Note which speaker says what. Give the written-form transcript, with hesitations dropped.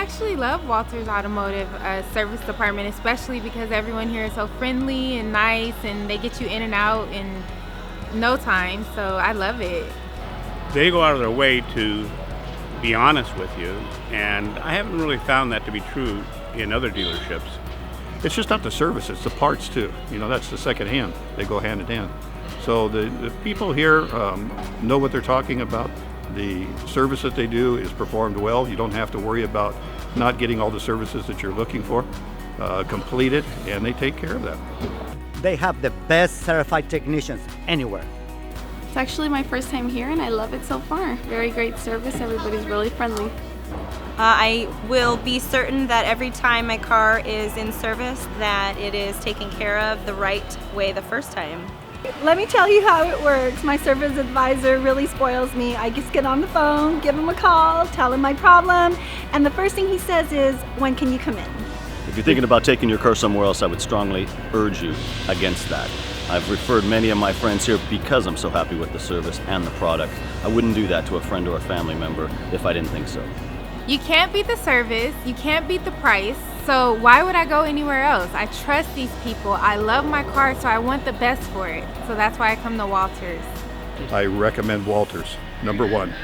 Speaker 1: actually love Walters Automotive service department, especially because everyone here is so friendly and nice, and they get you in and out in no time, so I love it.
Speaker 2: They go out of their way to be honest with you, and I haven't really found that to be true in other dealerships.
Speaker 3: It's just not the service, it's the parts too. That's the second hand. They go hand in hand. So the people here know what they're talking about. The service that they do is performed well. You don't have to worry about not getting all the services that you're looking for completed, and they take care of that.
Speaker 4: They have the best certified technicians anywhere.
Speaker 5: It's actually my first time here and I love it so far. Very great service, everybody's really friendly.
Speaker 6: I will be certain that every time my car is in service that it is taken care of the right way the first time.
Speaker 7: Let me tell you how it works. My service advisor really spoils me. I just get on the phone, give him a call, tell him my problem, and the first thing he says is, "When can you come in?"
Speaker 8: If you're thinking about taking your car somewhere else, I would strongly urge you against that. I've referred many of my friends here because I'm so happy with the service and the product. I wouldn't do that to a friend or a family member if I didn't think so.
Speaker 1: You can't beat the service, you can't beat the price, so why would I go anywhere else? I trust these people. I love my car, so I want the best for it. So that's why I come to Walters.
Speaker 3: I recommend Walters, number one.